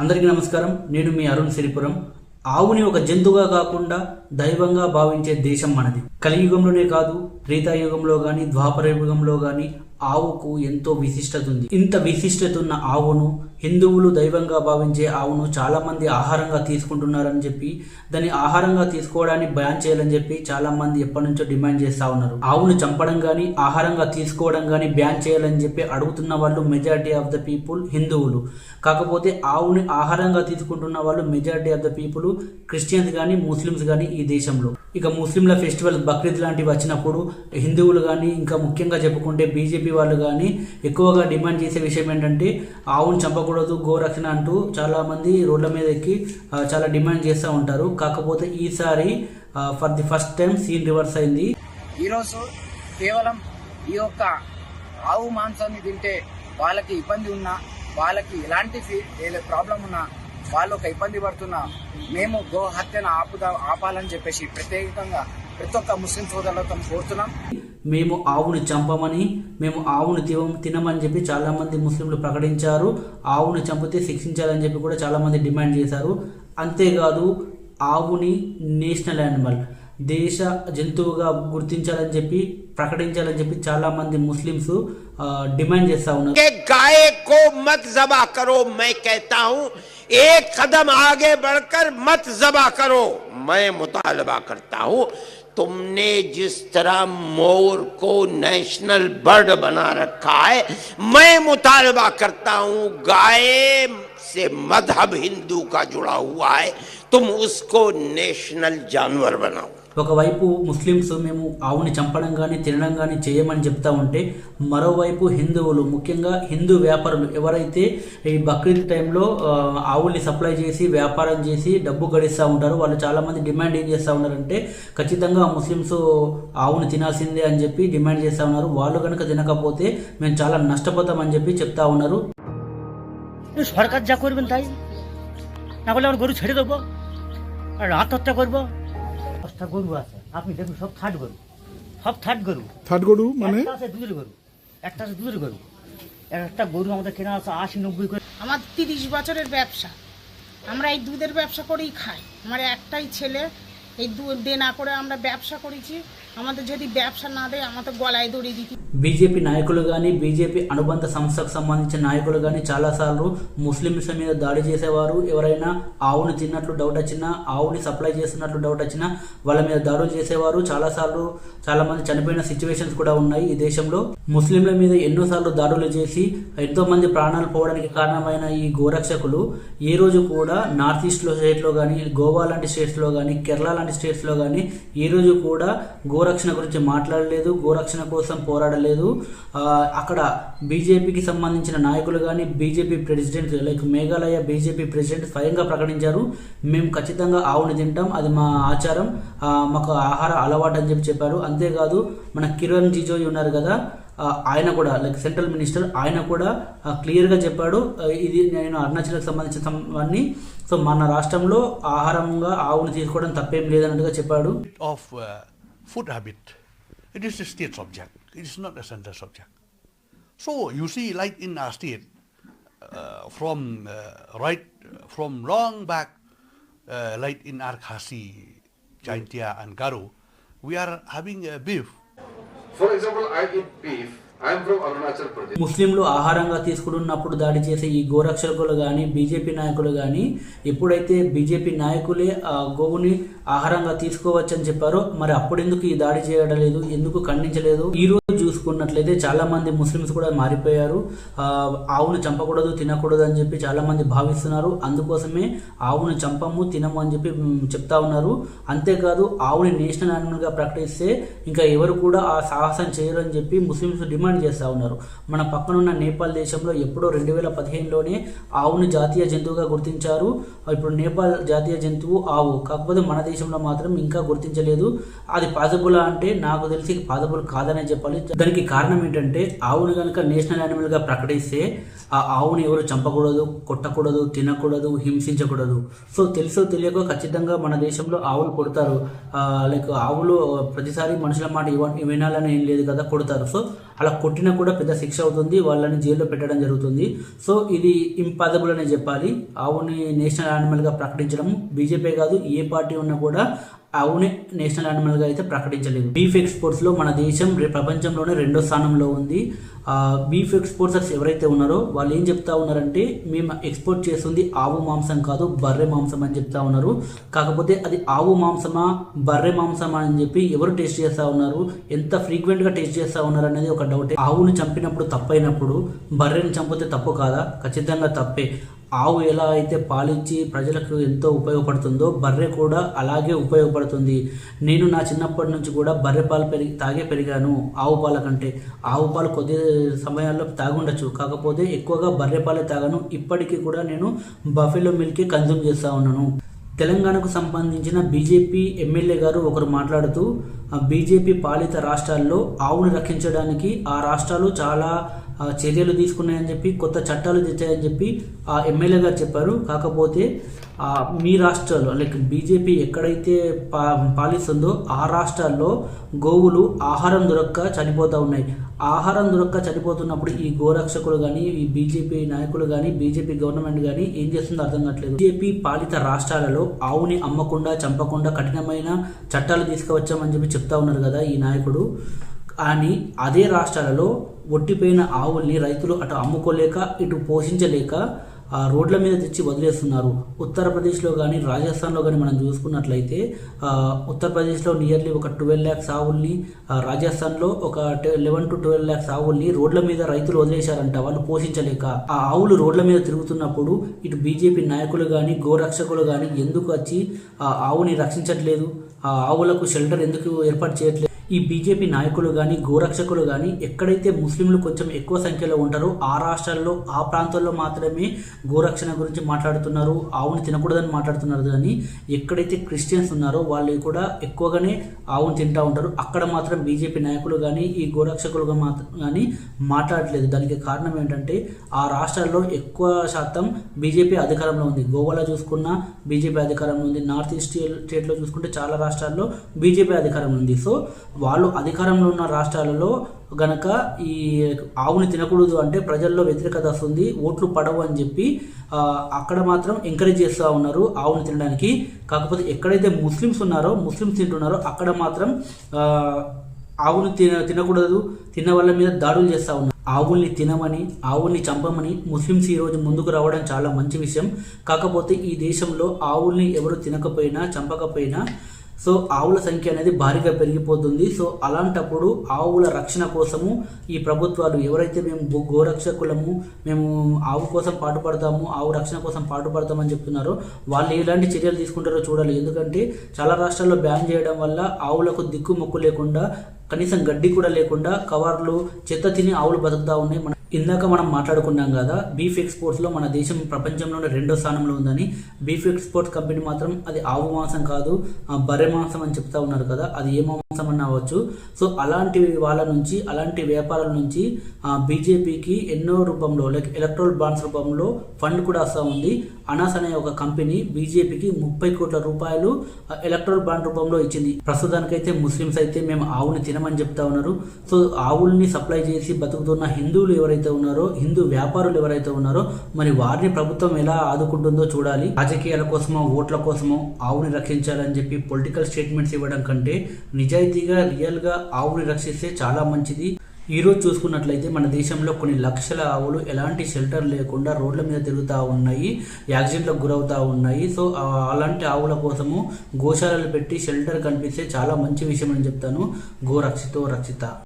అందరికీ నమస్కారం. నేను మీ అరుణ్ సిరిపురం. ఆవుని ఒక జంతువుగా కాకుండా దైవంగా భావించే దేశం మనది. కలియుగంలోనే కాదు, త్రేతాయుగంలో గాని, ద్వాపర యుగంలో గాని ఆవుకు ఎంతో విశిష్టత ఉంది. ఇంత విశిష్టత ఉన్న ఆవును, హిందువులు దైవంగా భావించే ఆవును చాలా మంది ఆహారంగా తీసుకుంటున్నారని చెప్పి, దాన్ని ఆహారంగా తీసుకోవడాన్ని బ్యాన్ చేయాలని చెప్పి చాలా మంది ఎప్పటి నుంచో డిమాండ్ చేస్తా ఉన్నారు. ఆవును చంపడం గాని, ఆహారంగా తీసుకోవడం గాని బ్యాన్ చేయాలని చెప్పి అడుగుతున్న వాళ్ళు మెజారిటీ ఆఫ్ ద పీపుల్ హిందువులు. కాకపోతే ఆవుని ఆహారంగా తీసుకుంటున్న వాళ్ళు majority of the people Christians కానీ, ముస్లిమ్స్ కానీ ఈ దేశంలో. ఇక ముస్లింల ఫెస్టివల్ బక్రీద్ లాంటివి వచ్చినప్పుడు హిందువులు కానీ, ఇంకా ముఖ్యంగా చెప్పుకుంటే బీజేపీ వాళ్ళు కానీ ఎక్కువగా డిమాండ్ చేసే విషయం ఏంటంటే ఆవును చంపకూడదు, గోరక్షణ అంటూ చాలా మంది రోడ్ల మీద ఎక్కి చాలా డిమాండ్ చేస్తూ ఉంటారు. కాకపోతే ఈసారి for the first time scene reverse అయింది. ఈరోజు కేవలం ఈ యొక్క ఆవు మాంసాన్ని తింటే వాళ్ళకి ఇబ్బంది ఉన్నా, వాళ్ళకి ఎలాంటి ప్రాబ్లం ఉన్నా, వాళ్ళు ఒక ఇబ్బంది పడుతున్నా మేము గో హత్యను ఆపాలని చెప్పేసి ప్రత్యేకంగా ప్రతి ఒక్క ముస్లిం సోదరులతో కోరుతున్నాం. మేము ఆవుని చంపమని, మేము ఆవుని తినమని చెప్పి చాలా మంది ముస్లింలు ప్రకటించారు. ఆవుని చంపితే శిక్షించాలని చెప్పి కూడా చాలా మంది డిమాండ్ చేశారు. అంతేకాదు ఆవుని నేషనల్ యానిమల్, దేశ జంతువుగా గుర్తించాలని చెప్పి ప్రకటించాలని చెప్పి చాలా మంది ముస్లిమ్స్ డిమాండ్ చేస్తా ఉన్నారు. गाय को मत ज़बा करो, मैं कहता हूं एक कदम आगे बढ़कर मत ज़बा करो. मैं मुतालबा करता हूं, तुमने जिस तरह मोर को नेशनल बर्ड बना रखा है, मैं मुतालबा करता हूं गाय से मजहब हिंदू का जुड़ा हुआ है, तुम उसको नेशनल जानवर बनाओ. ఒకవైపు ముస్లిమ్స్ మేము ఆవుని చంపడం కానీ, తినడం కానీ చేయమని చెప్తా ఉంటే, మరోవైపు హిందువులు, ముఖ్యంగా హిందూ వ్యాపారులు ఎవరైతే ఈ బక్రీద్ టైంలో ఆవుల్ని సప్లై చేసి వ్యాపారం చేసి డబ్బు గడిస్తూ ఉంటారో వాళ్ళు చాలా మంది డిమాండ్ ఏం చేస్తూ ఉన్నారంటే ఖచ్చితంగా ముస్లిమ్స్ ఆవుని తినాల్సిందే అని చెప్పి డిమాండ్ చేస్తూ ఉన్నారు. వాళ్ళు కనుక తినకపోతే మేము చాలా నష్టపోతామని చెప్పి చెప్తా ఉన్నారు. সরকার যা করবেন তাই, না বলে আমার গরু ছেড়ে দেবো আর আত্মহত্যা করবো। দশটা গরু আছে, আপনি দেখুন সব থার্ড গরু, সব থার্ড গরু। থার্ড গরু মানে একটা আছে দুধের গরু, একটা আছে দুধের গরু। একটা গরু আমাদের কেনা আছে 80-90 করে। আমার 30 বছরের ব্যবসা, আমরা এই দুধের ব্যবসা করেই খাই। আমার একটাই ছেলে, এই দুধ দেনা করে আমরা ব্যবসা করেছি। আমাদের যদি ব্যবসা না দেয় আমাদের গলায় দড়ি দিতে। బీజేపీ నాయకులు కానీ, బీజేపీ అనుబంధ సంస్థకు సంబంధించిన నాయకులు కానీ చాలాసార్లు ముస్లింస్ మీద దాడి చేసేవారు. ఎవరైనా ఆవుని తిన్నట్లు డౌట్ వచ్చినా, ఆవుని సప్లై చేస్తున్నట్లు డౌట్ వచ్చినా వాళ్ళ మీద దాడులు చేసేవారు. చాలాసార్లు చాలా మంది చనిపోయిన సిచ్యువేషన్స్ కూడా ఉన్నాయి ఈ దేశంలో. ముస్లింల మీద ఎన్నోసార్లు దాడులు చేసి ఎంతో మంది ప్రాణాలు పోవడానికి కారణమైన ఈ గోరక్షకులు ఏ రోజు కూడా నార్త్ ఈస్ట్లో స్టేట్లో కానీ, గోవా లాంటి స్టేట్స్లో కానీ, కేరళ లాంటి స్టేట్స్లో కానీ ఏ రోజు కూడా గోరక్షణ గురించి మాట్లాడలేదు, గోరక్షణ కోసం పోరాడలేదు. అక్కడ బీజేపీకి సంబంధించిన నాయకులు కానీ, BJP president like Meghalaya BJP president స్వయంగా ప్రకటించారు, మేము ఖచ్చితంగా ఆవుని తింటాం, అది మా ఆచారం, మాకు ఆహార అలవాటు అని చెప్పారు. అంతేకాదు మన కిరణ్ రిజిజు ఉన్నారు కదా, ఆయన కూడా లైక్ సెంట్రల్ మినిస్టర్, ఆయన కూడా క్లియర్గా చెప్పాడు, ఇది నేను అరుణాచల్కి సంబంధించినవన్నీ, సో మన రాష్ట్రంలో ఆహారంగా ఆవుని తీసుకోవడం తప్పేం లేదన్నట్టుగా చెప్పాడు. Of food habit, it is a state subject, it is not a central subject. So you see, like in our state, from long back, like in our Khasi, Jaintia and Garo, we are having a beef. For example, I eat beef. I am from Arunachal Pradesh. ముస్లింలు ఆహారంగా తీసుకుంటున్నప్పుడు దాడి చేసే ఈ గోరక్షకులు కానీ, BJP నాయకులు కానీ ఎప్పుడైతే బీజేపీ నాయకులే గోవుని ఆహారంగా తీసుకోవచ్చని చెప్పారో మరి అప్పుడెందుకు ఈ దాడి చేయడం లేదు, ఎందుకు ఖండించలేదు? ఈ రోజు చూసుకున్నట్లయితే చాలా మంది ముస్లిమ్స్ కూడా మారిపోయారు. ఆవును చంపకూడదు, తినకూడదు అని చెప్పి చాలా మంది భావిస్తున్నారు. అందుకోసమే ఆవును చంపము, తినము అని చెప్పి చెప్తా ఉన్నారు. అంతేకాదు ఆవుని నేషనల్ యానిమల్ గా ప్రకటిస్తే ఇంకా ఎవరు కూడా ఆ సాహసం చేయరు అని చెప్పి ముస్లిమ్స్ డిమాండ్ చేస్తూ ఉన్నారు. మన పక్కనున్న నేపాల్ దేశంలో ఎప్పుడో 2015లోనే ఆవుని జాతీయ జంతువుగా గుర్తించారు. ఇప్పుడు నేపాల్ జాతీయ జంతువు ఆవు, కాకపోతే మన దేశంలో మాత్రం ఇంకా గుర్తించలేదు. అది పాసిబులా అంటే నాకు తెలిసి పాసిబుల్ కాదనే చెప్పాలి. దానికి కారణం ఏంటంటే ఆవుని కనుక నేషనల్ యానిమల్ గా ప్రకటిస్తే ఆ ఆవుని ఎవరు చంపకూడదు, కొట్టకూడదు, తినకూడదు, హింసించకూడదు. సో తెలుసో తెలియకో ఖచ్చితంగా మన దేశంలో ఆవులు కొడతారు. లైక్ ఆవులు ప్రతిసారి మనుషుల మాట వినాలని ఏం లేదు కదా, కొడతారు. సో అలా కొట్టినా కూడా పెద్ద శిక్ష అవుతుంది, వాళ్ళని జైల్లో పెట్టడం జరుగుతుంది. సో ఇది ఇంపాసిబుల్ అనే చెప్పాలి. ఆవుని నేషనల్ యానిమల్గా ప్రకటించడం బీజేపీ కాదు, ఏ పార్టీ ఉన్నా కూడా ఆవుని నేషనల్ యానిమల్గా అయితే ప్రకటించలేదు. బీఫ్ ఎక్స్పోర్ట్స్లో మన దేశం ప్రపంచంలోనే 2వ స్థానంలో ఉంది. బీఫ్ ఎక్స్పోర్టర్స్ ఎవరైతే ఉన్నారో వాళ్ళు ఏం చెప్తా ఉన్నారంటే, మేము ఎక్స్పోర్ట్ చేస్తుంది ఆవు మాంసం కాదు, బర్రె మాంసం అని చెప్తా ఉన్నారు. కాకపోతే అది ఆవు మాంసమా బర్రె మాంసమా అని చెప్పి ఎవరు టేస్ట్ చేస్తూ ఉన్నారు, ఎంత ఫ్రీక్వెంట్గా టేస్ట్ చేస్తూ ఉన్నారు అనేది ఒక డౌటే. ఆవుని చంపినప్పుడు తప్పైనప్పుడు బర్రెని చంపితే తప్పు కాదా? ఖచ్చితంగా తప్పే. ఆవు ఎలా అయితే పాలిచ్చి ప్రజలకు ఎంతో ఉపయోగపడుతుందో బర్రె కూడా అలాగే ఉపయోగపడుతుంది. నేను నా చిన్నప్పటి నుంచి కూడా బర్రె పాలు తాగే పెరిగాను ఆవు పాల కంటే. ఆవు పాలు కొద్ది సమయాల్లో తాగుండొచ్చు, కాకపోతే ఎక్కువగా బర్రె పాలే తాగాను. ఇప్పటికీ కూడా నేను బఫెలో మిల్క్ కన్జ్యూమ్ చేస్తూ ఉన్నాను. తెలంగాణకు సంబంధించిన బీజేపీ ఎమ్మెల్యే గారు ఒకరు మాట్లాడుతూ, బీజేపీ పాలిత రాష్ట్రాల్లో ఆవును రక్షించడానికి ఆ రాష్ట్రాలు చాలా చర్యలు తీసుకున్నాయని చెప్పి, కొత్త చట్టాలు తెచ్చాయని చెప్పి ఆ ఎమ్మెల్యే గారు చెప్పారు. కాకపోతే మీ రాష్ట్రాల్లో లైక్ బీజేపీ ఎక్కడైతే పాలిస్తుందో ఆ రాష్ట్రాల్లో గోవులు ఆహారం దొరక్క చనిపోతూ ఉన్నాయి. ఆహారం దొరక్క చనిపోతున్నప్పుడు ఈ గోరక్షకులు కానీ, ఈ బీజేపీ నాయకులు కానీ, బీజేపీ గవర్నమెంట్ కానీ ఏం చేస్తుందో అర్థం కావట్లేదు. బీజేపీ పాలిత రాష్ట్రాలలో ఆవుని అమ్మకుండా చంపకుండా కఠినమైన చట్టాలు తీసుకువచ్చామని చెప్పి చెప్తా ఉన్నారు కదా ఈ నాయకుడు. కానీ అదే రాష్ట్రాలలో ఒట్టిపోయిన ఆవుల్ని రైతులు అటు అమ్ముకోలేక ఇటు పోషించలేక రోడ్ల మీద తెచ్చి వదిలేస్తున్నారు. ఉత్తరప్రదేశ్లో కానీ రాజస్థాన్లో కానీ మనం చూసుకున్నట్లయితే ఉత్తరప్రదేశ్లో నియర్లీ ఒక 12 lakhs ఆవుల్ని, రాజస్థాన్లో ఒక 11 to 12 lakhs ఆవుల్ని రోడ్ల మీద రైతులు వదిలేశారంట వాళ్ళు పోషించలేక. ఆ ఆవులు రోడ్ల మీద తిరుగుతున్నప్పుడు ఇటు బీజేపీ నాయకులు కానీ గోరక్షకులు కానీ ఎందుకు వచ్చి ఆ ఆవుని రక్షించట్లేదు, ఆ ఆవులకు షెల్టర్ ఎందుకు ఏర్పాటు చేయట్లేదు? ఈ బీజేపీ నాయకులు కానీ గోరక్షకులు కానీ ఎక్కడైతే ముస్లింలు కొంచెం ఎక్కువ సంఖ్యలో ఉంటారో ఆ రాష్ట్రాల్లో ఆ ప్రాంతాల్లో మాత్రమే గోరక్షణ గురించి మాట్లాడుతున్నారు, ఆవుని తినకూడదని మాట్లాడుతున్నారు. కానీ ఎక్కడైతే క్రిస్టియన్స్ ఉన్నారో వాళ్ళు కూడా ఎక్కువగానే ఆవుని తింటూ ఉంటారు. అక్కడ మాత్రం బీజేపీ నాయకులు కానీ ఈ గోరక్షకులుగా కానీ మాట్లాడట్లేదు. దానికి కారణం ఏంటంటే ఆ రాష్ట్రాల్లో ఎక్కువ శాతం బీజేపీ అధికారంలో ఉంది. గోవాలో చూసుకున్నా బీజేపీ అధికారంలో ఉంది, నార్త్ ఈస్ట్ స్టేట్లో చూసుకుంటే చాలా రాష్ట్రాల్లో బీజేపీ అధికారంలో ఉంది. సో వాళ్ళు అధికారంలో ఉన్న రాష్ట్రాలలో గనక ఈ ఆవుని తినకూడదు అంటే ప్రజల్లో వ్యతిరేకత వస్తుంది, ఓట్లు పడవు అని చెప్పి అక్కడ మాత్రం ఎంకరేజ్ చేస్తూ ఉన్నారు ఆవుని తినడానికి. కాకపోతే ఎక్కడైతే ముస్లిమ్స్ ఉన్నారో ముస్లిమ్స్ తింటున్నారో అక్కడ మాత్రం ఆవుని తినకూడదు, తిన్న వాళ్ళ మీద దాడులు చేస్తూ ఉన్నారు. ఆవుల్ని తినమని, ఆవుల్ని చంపమని ముస్లిమ్స్ ఈరోజు ముందుకు రావడం చాలా మంచి విషయం. కాకపోతే ఈ దేశంలో ఆవుల్ని ఎవరు తినకపోయినా చంపకపోయినా సో ఆవుల సంఖ్య అనేది భారీగా పెరిగిపోతుంది. సో అలాంటప్పుడు ఆవుల రక్షణ కోసము ఈ ప్రభుత్వాలు ఎవరైతే మేము గోరక్షకులము, మేము ఆవు కోసం పాటుపడతాము, ఆవు రక్షణ కోసం పాటుపడతామని చెప్తున్నారో వాళ్ళు ఎలాంటి చర్యలు తీసుకుంటారో చూడాలి. ఎందుకంటే చాలా రాష్ట్రాల్లో బ్యాన్ చేయడం వల్ల ఆవులకు దిక్కు మొక్కు లేకుండా, కనీసం గడ్డి కూడా లేకుండా కవర్లు చెత్త తిని ఆవులు బతుకుతూ ఉన్నాయి. ఇందాక మనం మాట్లాడుకున్నాం కదా బీఫ్ ఎక్స్పోర్ట్స్లో మన దేశం ప్రపంచంలోనే 2వ స్థానంలో ఉందని. బీఫ్ ఎక్స్పోర్ట్స్ కంపెనీ మాత్రం అది ఆవు మాంసం కాదు బర్రె మాంసం అని చెప్తా ఉన్నారు కదా, అది ఏ మాంసం అని అవ్వచ్చు. సో అలాంటి వాళ్ళ నుంచి, అలాంటి వ్యాపారాల నుంచి బీజేపీకి ఎన్నో రూపంలో లైక్ ఎలక్ట్రల్ బాండ్స్ రూపంలో ఫండ్ కూడా వస్తూ ఉంది. అనాస్ అనే ఒక కంపెనీ బీజేపీకి 30 కోట్ల రూపాయలు ఎలక్ట్రల్ బాండ్ రూపంలో ఇచ్చింది. ప్రస్తుతానికైతే ముస్లిమ్స్ అయితే మేము ఆవుని తినమని చెప్తా ఉన్నారు. సో ఆవుల్ని సప్లై చేసి బతుకుతున్న హిందువులు ఎవరైతే ఉన్నారో, హిందూ వ్యాపారులు ఎవరైతే ఉన్నారో మరి వారిని ప్రభుత్వం ఎలా ఆదుకుంటుందో చూడాలి. రాజకీయాల కోసమో ఓట్ల కోసమో ఆవుని రక్షించాలని చెప్పి పొలిటికల్ స్టేట్మెంట్స్ ఇవ్వడం కంటే నిజాయితీగా రియల్గా ఆవుని రక్షిస్తే చాలా మంచిది. ఈరోజు చూసుకున్నట్లయితే మన దేశంలో కొన్ని లక్షల ఆవులు ఎలాంటి షెల్టర్ లేకుండా రోడ్ల మీద తిరుగుతూ ఉన్నాయి, యాక్సిడెంట్లకు గురవుతూ ఉన్నాయి. సో అలాంటి ఆవుల కోసము గోశాలలు పెట్టి షెల్టర్ కనిపిస్తే చాలా మంచి విషయం అని చెప్తాను. గోరక్షితో రక్షిత.